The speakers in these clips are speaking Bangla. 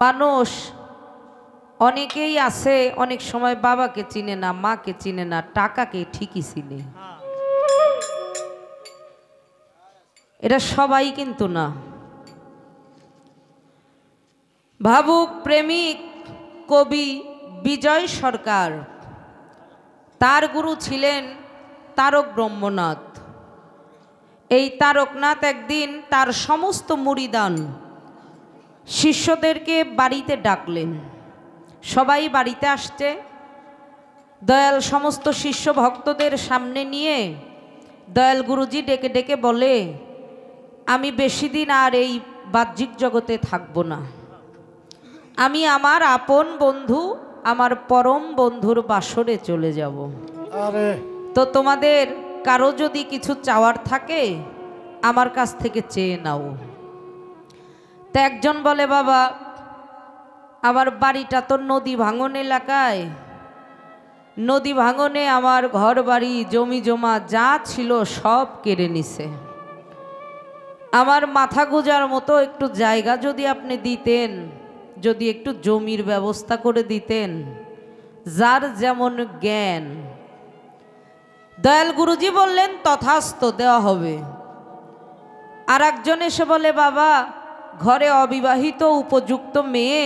মানুষ অনেকেই আছে অনেক সময় বাবাকে চিনে না, মাকে চিনে না, টাকাকে ঠিকই চিনে। এটা সবাই কিন্তু না। ভাবুক প্রেমিক কবি বিজয় সরকার, তার গুরু ছিলেন তারক ব্রহ্মনাথ। এই তারকনাথ একদিন তার সমস্ত মুরিদান শিষ্যদেরকে বাড়িতে ডাকলেন। সবাই বাড়িতে আসছে। দয়াল সমস্ত শিষ্য ভক্তদের সামনে নিয়ে দয়াল গুরুজি ডেকে ডেকে বলে, আমি বেশি দিন আর এই বাহ্যিক জগতে থাকবো না। আমি আমার আপন বন্ধু, আমার পরম বন্ধুর বাসরে চলে যাব। তো তোমাদের কারো যদি কিছু চাওয়ার থাকে আমার কাছ থেকে চেয়ে নাও। তো একজন বলে, বাবা আমার বাড়িটা তো নদী ভাঙন এলাকায়, নদী ভাঙনে আমার ঘর বাড়ি জমি জমা যা ছিল সব কেড়ে নিছে। আমার মাথা গোজার মতো একটু জায়গা যদি আপনি দিতেন, যদি একটু জমির ব্যবস্থা করে দিতেন, যার যেমন জ্ঞান। দয়াল গুরুজি বললেন তথাস্তু, দেওয়া হবে। আর একজন এসে বলে, বাবা ঘরে অবিবাহিত উপযুক্ত মেয়ে,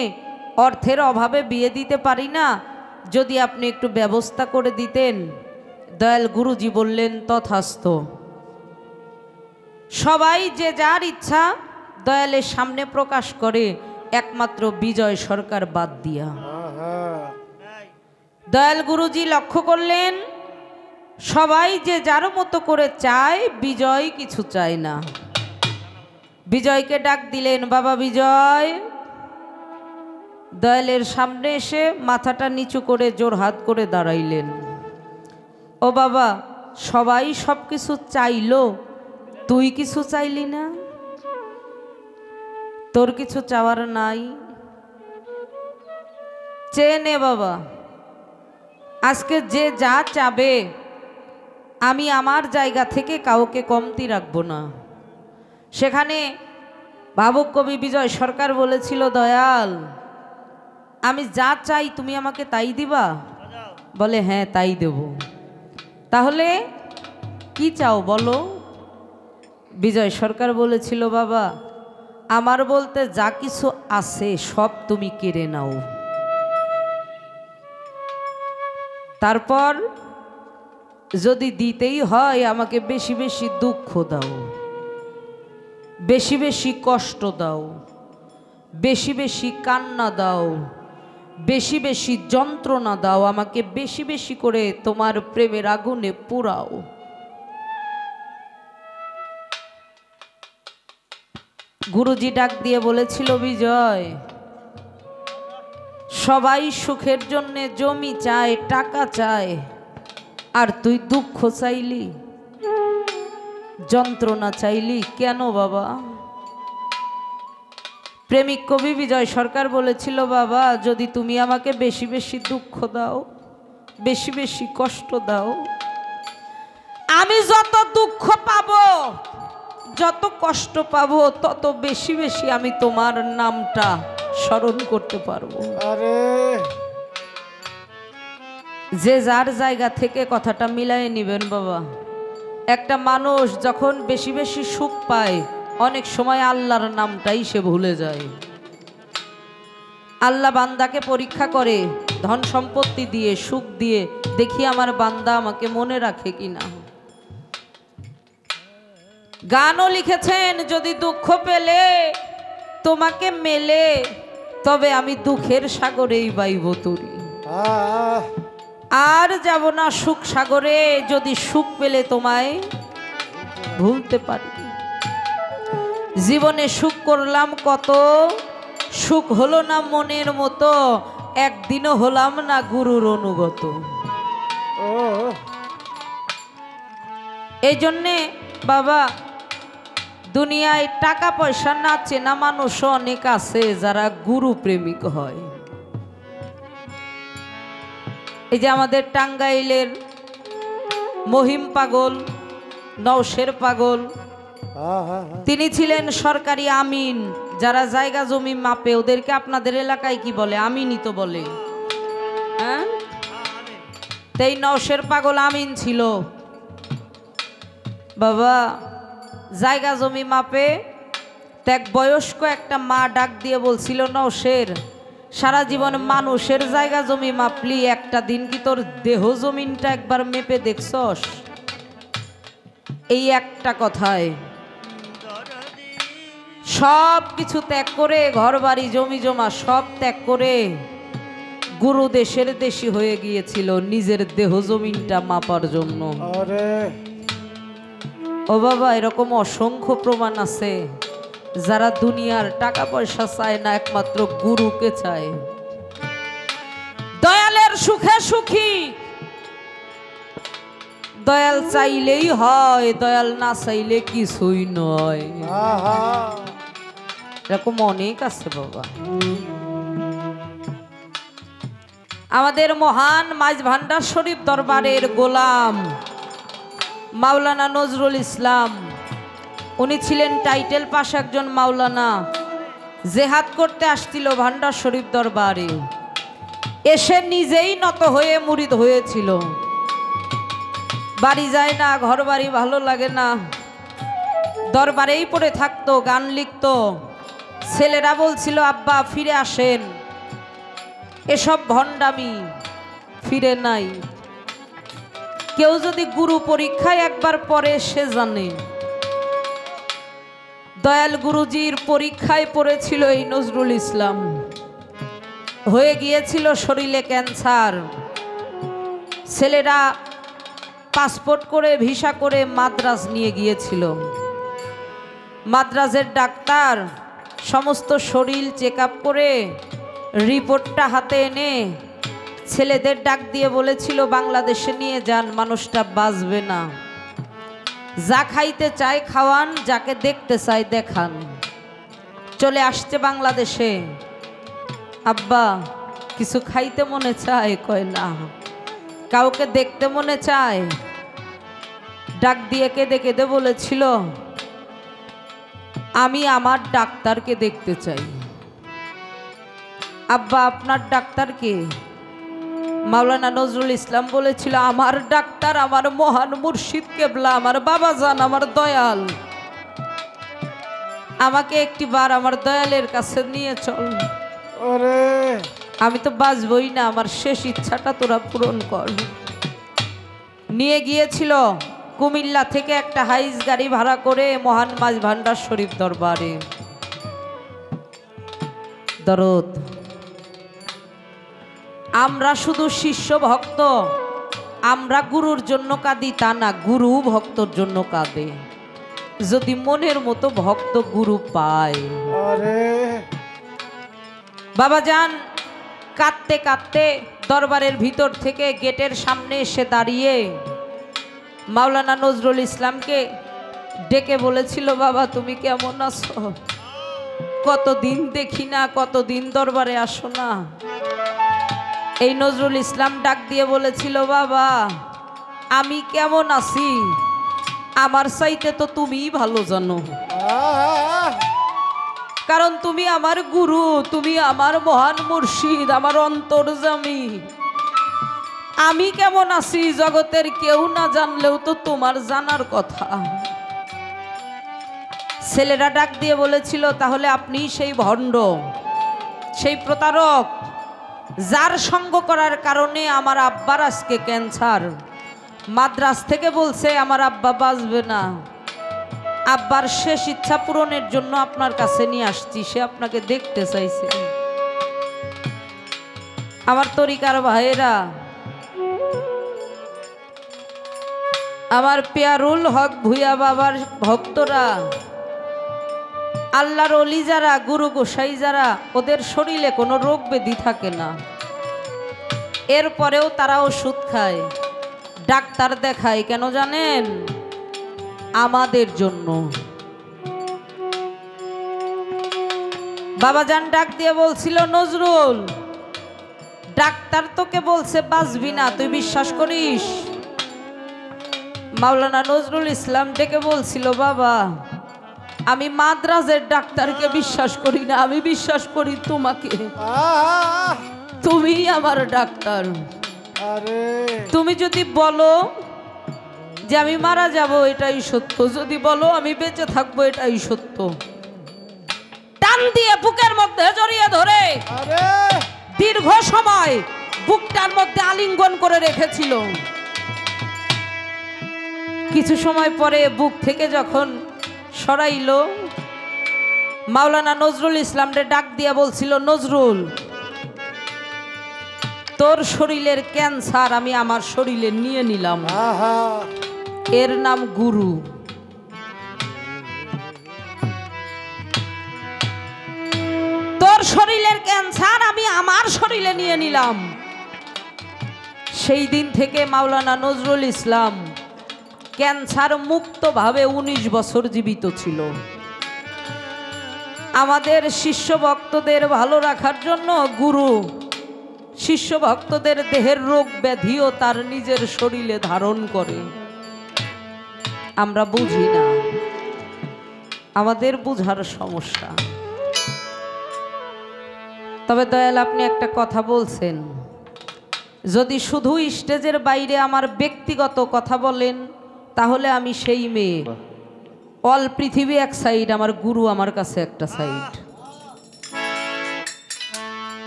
অর্থের অভাবে বিয়ে দিতে পারি না, যদি আপনি একটু ব্যবস্থা করে দিতেন। দয়াল গুরুজি বললেন তথাস্তু। সবাই যে যার ইচ্ছা দয়ালের সামনে প্রকাশ করে, একমাত্র বিজয় সরকার বাদ দিয়া। দয়াল গুরুজি লক্ষ্য করলেন সবাই যে যার মতো করে চায়, বিজয় কিছু চায় না। বিজয়কে ডাক দিলেন, বাবা বিজয়। দয়ালের সামনে এসে মাথাটা নিচু করে জোড়হাত করে দাঁড়াইলেন। ও বাবা, সবাই সব কিছু চাইলো, তুই কিছু চাইলি না? তোর কিছু চাওয়ার নাই? চেয়ে নে বাবা। আজকে যে যা চাবে আমি আমার জায়গা থেকে কাউকে কমতি রাখবো না। সেখানে ভাবুক কবি বিজয় সরকার বলেছিল, দয়াল আমি যা চাই তুমি আমাকে তাই দিবা? বলে হ্যাঁ তাই দেব। তাহলে কি চাও বলো? বিজয় সরকার বলেছিল, বাবা আমার বলতে যা কিছু আছে সব তুমি কেড়ে নাও। তারপর যদি দিতেই হয় আমাকে বেশি বেশি দুঃখ দাও, বেশি বেশি কষ্ট দাও, বেশি বেশি কান্না দাও, বেশি বেশি যন্ত্রণা দাও, আমাকে বেশি বেশি করে তোমার প্রেমের আগুনে পোড়াও। গুরুজি ডাক দিয়ে বলেছিল, বিজয় সবাই সুখের জন্য জমি চায়, টাকা চায়, আর তুই দুঃখ চাইলি, যন্ত্রণা চাইলি কেন বাবা? প্রেমিক কবি বিজয় সরকার বলেছিল, বাবা যদি তুমি আমাকে বেশি বেশি দুঃখ দাও, বেশি বেশি কষ্ট দাও, আমি যত দুঃখ পাবো, যত কষ্ট পাবো, তত বেশি বেশি আমি তোমার নামটা স্মরণ করতে পারবো। যে যার জায়গা থেকে কথাটা মিলাই নিবেন বাবা। একটা মানুষ যখন বেশি বেশি সুখ পায়, অনেক সময় আল্লাহর নামটাই সে ভুলে যায়। আল্লাহ বান্দাকে পরীক্ষা করে ধন সম্পত্তি দিয়ে, সুখ দিয়ে, দেখি আমার বান্দা আমাকে মনে রাখে কিনা। গানও লিখেছেন, যদি দুঃখ পেলে তোমাকে মেলে, তবে আমি দুঃখের সাগরেই বাইব তরি, আর যাব না সুখ সাগরে, যদি সুখ পেলে তোমায় ভুলতে পারি। জীবনে সুখ করলাম কত, সুখ হলো না মনের মতো, একদিনও হলাম না গুরুর অনুগত। এই জন্যে বাবা দুনিয়ায় টাকা পয়সা না চেনা মানুষ অনেক আছে যারা গুরু প্রেমিক হয়। এই যে আমাদের টাঙ্গাইলের মহিম পাগল, নওশের পাগল, তিনি ছিলেন সরকারি আমিন, যারা জায়গা জমি মাপে ওদেরকে আপনাদের এলাকায় কি বলে? আমিনই তো বলে। হ্যাঁ, তেই নওশের পাগল আমিন ছিল বাবা। জায়গা জমি মাপে এক বয়স্ক একটা মা ডাক দিয়ে বলছিল, নওশের, সারা জীবন মানুষের জায়গা জমি মাপলি, একটা দিন কি তোর দেহ জমিনটা একবার মেপে দেখছস? এই একটা কথায় সব কিছু ত্যাগ করে, ঘর বাড়ি জমি জমা সব ত্যাগ করে গুরু দেশের দেশি হয়ে গিয়েছিল নিজের দেহ জমিনটা মাপার জন্য। ও বাবা, এরকম অসংখ্য প্রমাণ আছে। যারা দুনিয়ার টাকা পয়সা চায় না, একমাত্র গুরুকে চায়। দয়ালের সুখে সুখী, দয়াল চাইলেই হয়, দয়াল না চাইলে কিছুই নয়। এরকম অনেক আছে বাবা। আমাদের মহান মাঝ ভান্ডার শরীফ দরবারের গোলাম মাওলানা নজরুল ইসলাম, উনি ছিলেন টাইটেল পাশ একজন মাওলানা। জেহাদ করতে আসছিল ভান্ডার শরীফ দরবারে, এসে নিজেই নত হয়ে মুরিদ হয়েছিল। বাড়ি যায় না, ঘর বাড়ি ভালো লাগে না, দরবারেই পড়ে থাকতো, গান লিখতো। ছেলেরা বলছিল, আব্বা ফিরে আসেন, এসব ভণ্ডামি, ফিরে নাই। কেউ যদি গুরু পরীক্ষায় একবার পড়ে সে জানে। দয়াল গুরুজির পরীক্ষায় পড়েছিল এই নজরুল ইসলাম, হয়ে গিয়েছিল শরীরে ক্যান্সার। ছেলেরা পাসপোর্ট করে ভিসা করে মাদ্রাজ নিয়ে গিয়েছিল। মাদ্রাজের ডাক্তার সমস্ত শরীর চেক আপ করে রিপোর্টটা হাতে এনে ছেলেদের ডাক দিয়ে বলেছিল, বাংলাদেশে নিয়ে যান, মানুষটা বাঁচবে না। যা খাইতে চায় খাওয়ান, যাকে দেখতে চায় দেখান। চলে আসছে বাংলাদেশে। আব্বা কিছু খাইতে মনে চায়? কয় না। কাউকে দেখতে মনে চায়? ডাক দিয়ে কেঁদে কেঁদে বলেছিল, আমি আমার ডাক্তারকে দেখতে চাই। আব্বা আপনার ডাক্তার কে? মাওলানা নজরুল ইসলাম বলেছিল, আমার ডাক্তার আমার মহান মুর্শিদ কেবলা, আমার বাবা জান, আমার দয়াল। আমাকে একটিবার আমার দয়ালের কাছে নিয়ে চল। আমি তো বাঁচবই না, আমার শেষ ইচ্ছাটা তোরা পূরণ কর। নিয়ে গিয়েছিল কুমিল্লা থেকে একটা হাইস গাড়ি ভাড়া করে মহান মাঝ ভান্ডার শরীফ দরবারে। দরদ, আমরা শুধু শিষ্য ভক্ত, আমরা গুরুর জন্য কাঁদি তা না, গুরু ভক্তর জন্য কাঁদে। যদি মনের মতো ভক্ত গুরু পায়। বাবা যান কাঁদতে কাঁদতে দরবারের ভিতর থেকে গেটের সামনে এসে দাঁড়িয়ে মাওলানা নজরুল ইসলামকে ডেকে বলেছিল, বাবা তুমি কেমন আছো? কতদিন দেখি না, কতদিন দরবারে আসো না। এই নজরুল ইসলাম ডাক দিয়ে বলেছিল, বাবা আমি কেমন আছি আমার চাইতে তো তুমিই ভালো জানো, কারণ তুমি আমার গুরু, তুমি আমার মহান মুর্শিদ, আমার অন্তর্যামী। আমি কেমন আছি জগতের কেউ না জানলেও তো তোমার জানার কথা। ছেলেরা ডাক দিয়ে বলেছিল, তাহলে আপনি সেই ভণ্ড, সেই প্রতারক, যার সঙ্গ করার কারণে আমার আব্বার আজকে ক্যান্সার। মাদ্রাজ থেকে বলছে আমার আব্বা বাঁচবে না। আব্বার শেষ ইচ্ছা পূরণের জন্য আপনার কাছে নিয়ে আসছি, সে আপনাকে দেখতে চাইছে। আমার তরিকার ভাইয়েরা, আমার পেয়ারুল হক ভুইয়া বাবার ভক্তরা, আল্লাহর ওলি যারা, গুরু গোসাই যারা, ওদের শরীরে কোনো রোগ ব্যাধি থাকে না, এরপরেও তারা ওষুধ খায়, ডাক্তার দেখায়। কেন জানেন? আমাদের জন্য। বাবাজান ডাক দিয়ে বলছিল, নজরুল ডাক্তার তোকে বলছে বাঁচবি না, তুই বিশ্বাস করিস? মাওলানা নজরুল ইসলাম ডেকে বলছিল, বাবা আমি মাদ্রাজের ডাক্তারকে বিশ্বাস করি না, আমি বিশ্বাস করি তোমাকে। তুমি আমার ডাক্তার। তুমি যদি বলো যে আমি মারা যাব, এটাই সত্য। যদি বলো আমি বেঁচে থাকবো, এটাই সত্য। টান দিয়ে বুকের মধ্যে জড়িয়ে ধরে দীর্ঘ সময় বুকটার মধ্যে আলিঙ্গন করে রেখেছিল। কিছু সময় পরে বুক থেকে যখন সরাইল, মাওলানা নজরুল ইসলামরে ডাক দিয়া বলছিল, নজরুল, তোর শরীরের ক্যান্সার আমি আমার শরীরে নিয়ে নিলাম। এর নাম গুরু। তোর শরীরের ক্যান্সার আমি আমার শরীরে নিয়ে নিলাম। সেই দিন থেকে মাওলানা নজরুল ইসলাম ক্যান্সার মুক্তভাবে 19 বছর জীবিত ছিল। আমাদের শিষ্য ভক্তদের ভালো রাখার জন্য গুরু শিষ্য ভক্তদের দেহের রোগ ব্যাধিও তার নিজের শরীরে ধারণ করে। আমরা বুঝি না, আমাদের বুঝার সমস্যা। তবে দয়াল, আপনি একটা কথা বলছেন, যদি শুধু স্টেজের বাইরে আমার ব্যক্তিগত কথা বলেন তাহলে আমি সেই মেয়ে। অল পৃথিবী এক সাইড, আমার গুরু আমার কাছে একটা সাইড।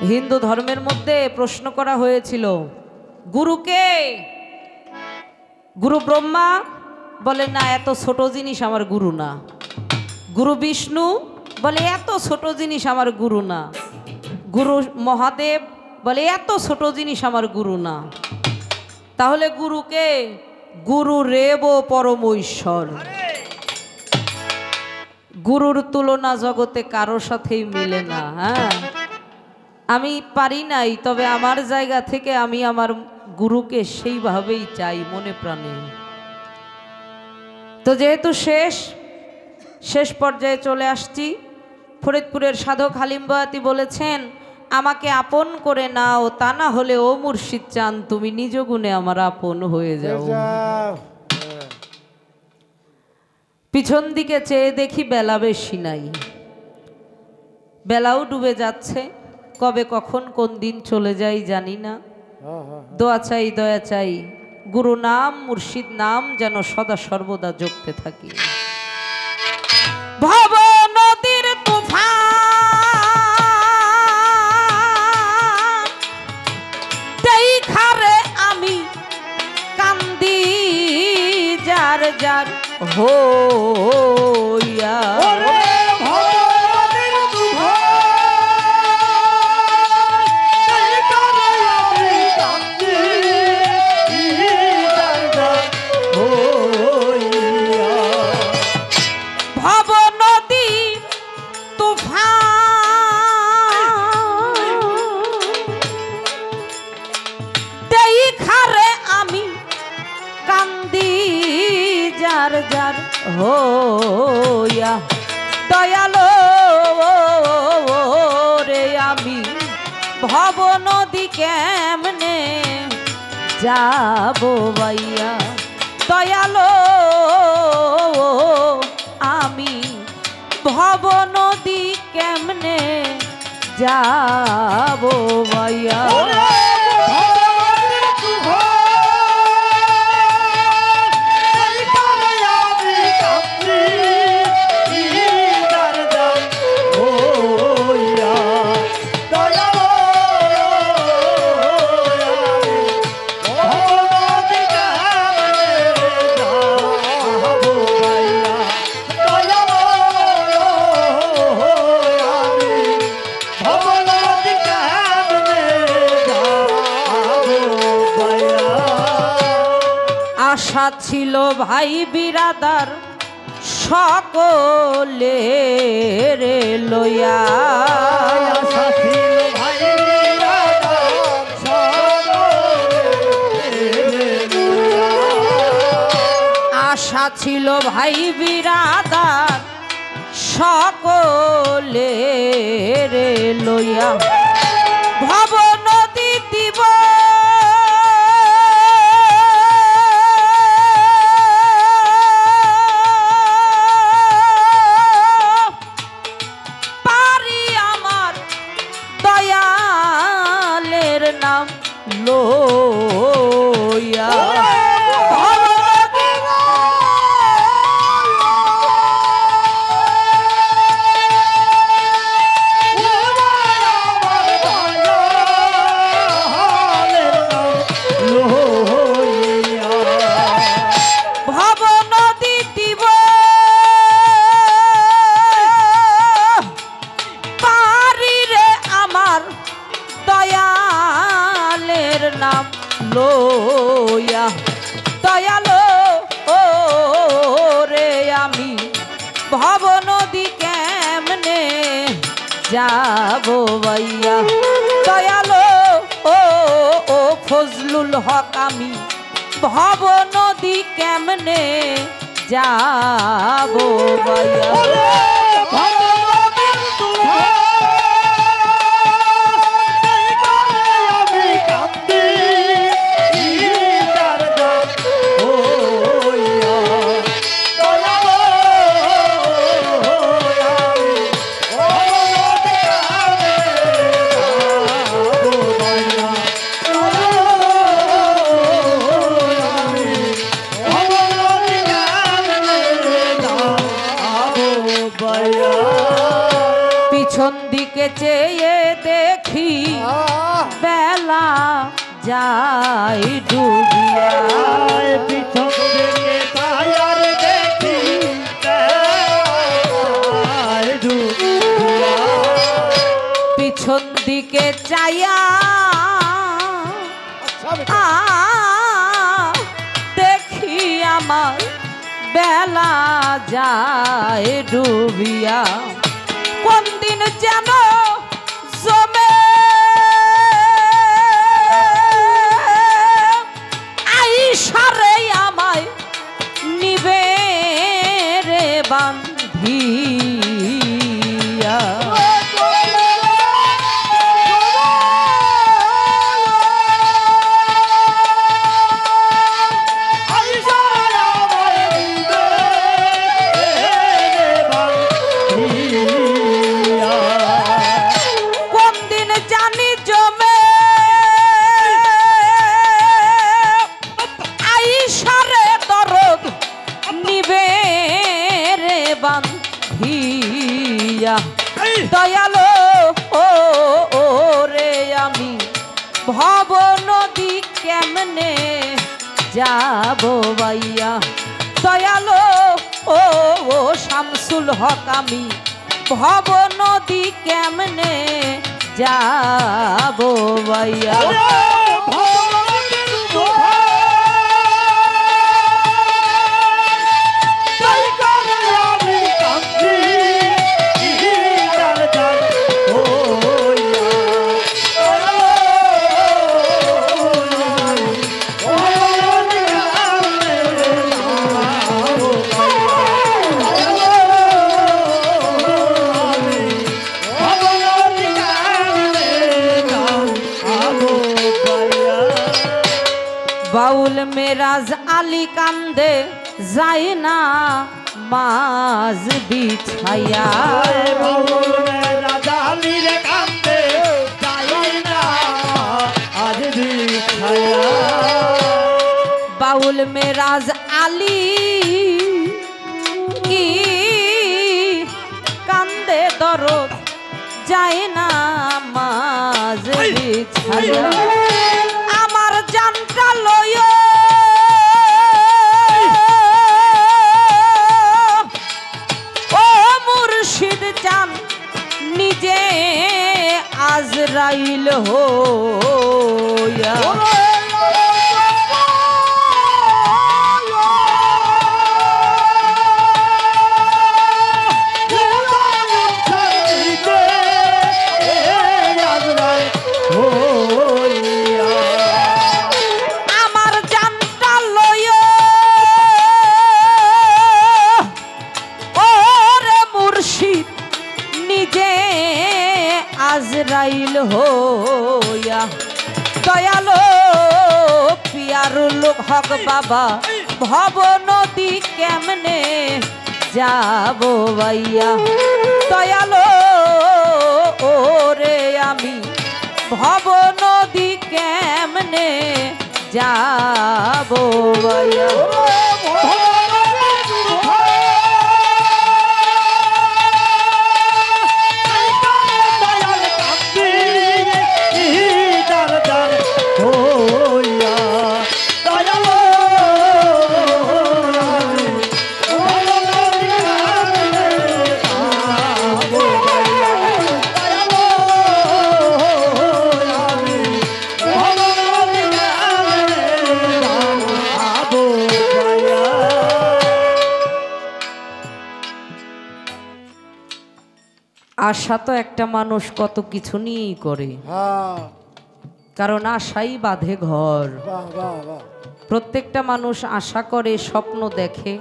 হিন্দু ধর্মের মধ্যে প্রশ্ন করা হয়েছিল, গুরুকে? গুরু ব্রহ্মা বলে না, এত ছোট জিনিস আমার গুরু না। গুরু বিষ্ণু বলে এত ছোট জিনিস আমার গুরু না। গুরু মহাদেব বলে এত ছোট জিনিস আমার গুরু না। তাহলে গুরুকে? গুরু রেব পরম ঈশ্বর। গুরুর তুলনা জগতে কারো সাথেই মিলে না। হ্যাঁ, আমি পারি নাই, তবে আমার জায়গা থেকে আমি আমার গুরুকে সেইভাবেই চাই মনে প্রাণে। তো যেহেতু শেষ পর্যায়ে চলে আসছি, ফরিদপুরের সাধক হালিম বয়াতি বলেছেন, আমাকে আপন করে নাও, তা না হলে ও মুর্শিদ চান তুমি নিজ গুণে আমার আপন হয়ে যাও। পিছন দিকে চেয়ে দেখি বেলা বেশি নাই, বেলাও ডুবে যাচ্ছে। কবে কখন কোন দিন চলে যাই জানি না। দোয়া চাই, দয়া চাই, গুরু নাম মুর্শিদ নাম যেন সদা সর্বদা জপতে থাকি। ভব নদীর তুফান দেখারে আমি কান্দি যার যার হইয়া। যার হইয়া দয়ালো রে, আমি ভব নদী কেমনে যাব ভাইয়া। দয়ালো আমি ভব নদী কেমনে যাব ভাইয়া। আশা ছিল ভাই বিরাদার সকলে রে লইয়া, আশা ছিল ভাই বিরাদার সকলে রে লইয়া, আশা ছিল ভাই বিরাদার সকলে রে লইয়া। ভব নদী দিব লইয়া লইয়া দয়ালো ও রে আমি ভব নদী কেমনে যাব ভাইয়া দয়ালো ও ও ফজলুল হক আমি ভব নদী কেমনে যাব ভাইয়া পিছন দিকে চেয়ে দেখি বেলা যায় ডুবিয়া পিছন দিকে তায়ার দেখি ডুবিয়া পিছন দিকে চাইয়া দেখি আমার বেলা যায় ডুবিয়া কোন দিন যেন জমে আইসারে আমায় নিবে রে বান্ধিয়া দয়ালো ও রে আমি ভব নদী কেমনে যাব ভাইয়া দয়ালো ও শামসুল হক আমি ভব নদী কেমনে যাব ভাইয়া বাউল মেরাজ আলী কান্দে যায় না মাঝ বিছাইয়া বাউল মেরাজ আলী রে কান্দে যায় না আজ বিছাইয়া বাউল মেরাজ আলী কি কান্দে দরদ যায় না মাঝ বিছাইয়া আমার জানটা লয় ও মুর্শিদ জান নিজে আজরাইল হোয়া আজরাইল হোয়া দয়ালো পিয়ারুল হক বাবা ভব নদী কেমনে যাব ভাইয়া দয়ালো ওরে আমি ভব নদী কেমনে কেমনে যাবো ভাইয়া আশা তো একটা মানুষ কত কিছু নিয়েই করে, কারণ আশাই বাঁধে ঘর। প্রত্যেকটা মানুষ আশা করে, স্বপ্ন দেখে,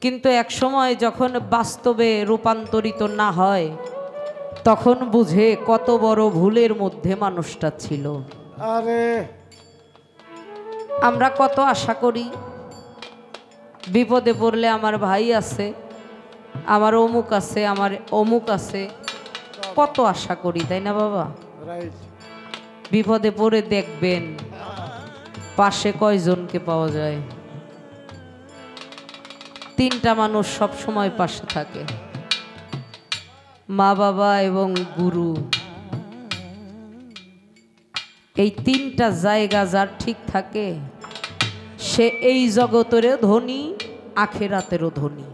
কিন্তু এক সময় যখন বাস্তবে রূপান্তরিত না হয় তখন বুঝে কত বড় ভুলের মধ্যে মানুষটা ছিল। আরে আমরা কত আশা করি, বিপদে পড়লে আমার ভাই আছে, আমার অমুক আছে, আমার অমুক আছে, কত আশা করি, তাই না বাবা? বিপদে পড়ে দেখবেন পাশে কয়জনকে পাওয়া যায়? তিনটা মানুষ সব সময় পাশে থাকে, মা বাবা এবং গুরু। এই তিনটা জায়গা যার ঠিক থাকে সে এই জগতেরও ধনী, আখেরাতেরও ধনী।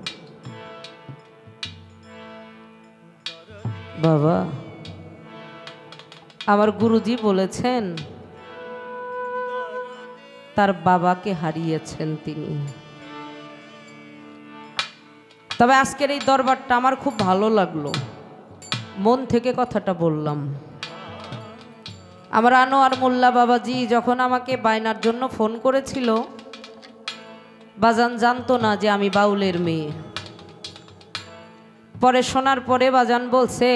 বাবা, আমার গুরুজি বলেছেন তার বাবাকে হারিয়েছেন তিনি। তবে আজকের এই দরবারটা আমার খুব ভালো লাগলো, মন থেকে কথাটা বললাম। আমার আনোয়ার মোল্লা বাবাজি যখন আমাকে বায়নার জন্য ফোন করেছিল, বাজান জানতো না যে আমি বাউলের মেয়ে। পরে শোনার পরে বাজান বলছে,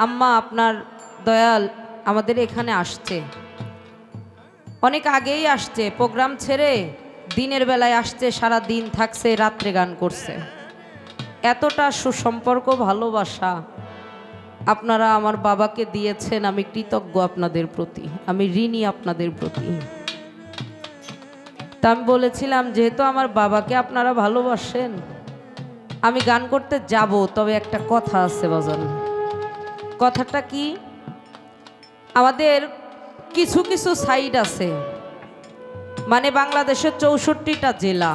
আম্মা আপনার দয়াল আমাদের এখানে আসছে, অনেক আগেই আসছে, প্রোগ্রাম ছেড়ে দিনের বেলায় আসছে, সারা দিন থাকছে, রাত্রে গান করছে। এতটা সুসম্পর্ক, ভালোবাসা আপনারা আমার বাবাকে দিয়েছেন, আমি কৃতজ্ঞ আপনাদের প্রতি, আমি ঋণী আপনাদের প্রতি। তা আমি বলেছিলাম যেহেতু আমার বাবাকে আপনারা ভালোবাসেন, আমি গান করতে যাব, তবে একটা কথা আছে বাজান। কথাটা কি? আমাদের কিছু কিছু সাইড আছে, মানে বাংলাদেশের 64টা জেলা,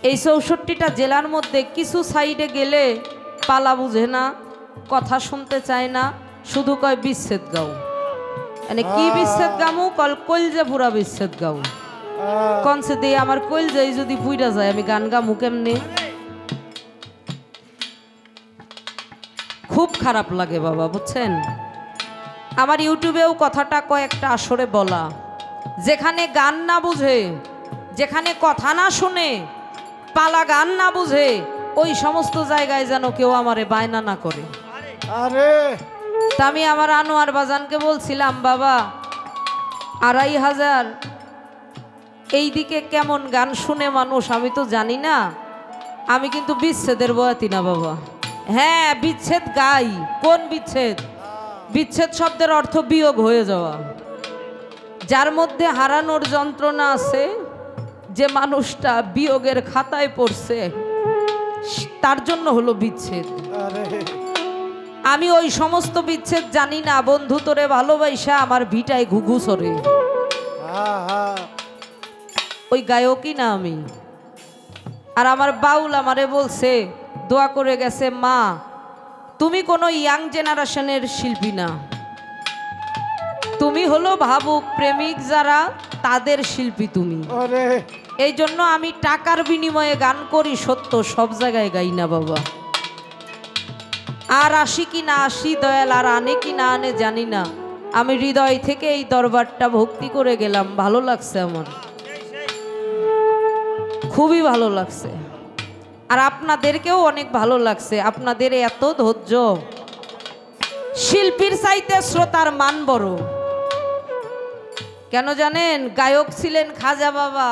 এই 64টা জেলার মধ্যে কিছু সাইডে গেলে পালা বুঝে না, কথা শুনতে চায় না, শুধু কয় বিচ্ছেদ গাও। মানে কি বিচ্ছেদ গামু? কলজে পুরা বিচ্ছেদ গাও। কনসে দিয়ে আমার কলজাই যদি পুইরা যায় আমি গান গামু কেমনে? খুব খারাপ লাগে বাবা, বুঝছেন? আমার ইউটিউবেও কথাটা কয়েকটা আসরে বলা, যেখানে গান না বুঝে, যেখানে কথা না শুনে, পালা গান না বুঝে, ওই সমস্ত জায়গায় যেন কেউ আমারে বায়না না করে। আরে তা আমি আমার আনোয়ার বাজানকে বলছিলাম, বাবা 2500 এইদিকে কেমন গান শুনে মানুষ আমি তো জানি না, আমি কিন্তু বিচ্ছেদের বয়াতি না বাবা। হ্যাঁ, বিচ্ছেদ গাই। কোন বিচ্ছেদ? বিচ্ছেদ শব্দের অর্থ বিয়োগ হয়ে যাওয়া, যার মধ্যে হারানোর যন্ত্রণা আছে, যে মানুষটা বিয়োগের খাতায় পড়ছে তার জন্য হলো বিচ্ছেদ। আমি ওই সমস্ত বিচ্ছেদ জানি না। বন্ধু তোরে ভালোবাসা আমার ভিটায় ঘুঘু সরে, ওই গায়কই না আমি। আর আমার বাউল আমারে বলছে, দোয়া করে গেছে, মা তুমি কোনো ইয়াং জেনারেশনের শিল্পী না, তুমি হলো ভাবুক প্রেমিক যারা তাদের শিল্পী তুমি। এই জন্য আমি টাকার বিনিময়ে গান করি সত্য, সব জায়গায় গাই না বাবা। আর আসি কি না আসি দয়াল, আর আনে কি না আনে জানি না, আমি হৃদয় থেকে এই দরবারটা ভক্তি করে গেলাম। ভালো লাগছে আমার, খুবই ভালো লাগছে। আর আপনাদেরকেও অনেক ভালো লাগছে, আপনাদের এত ধৈর্য। শিল্পীর চাইতে শ্রোতার মান বড়। কেন জানেন? গায়ক ছিলেন খাজা বাবা,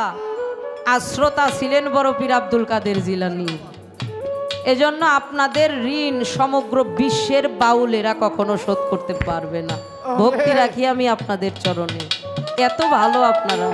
আর শ্রোতা ছিলেন বড় পীর আব্দুল কাদের জিলানী। এজন্য আপনাদের ঋণ সমগ্র বিশ্বের বাউলেরা কখনো শোধ করতে পারবে না। ভক্তি রাখি আমি আপনাদের চরণে। এত ভালো আপনারা।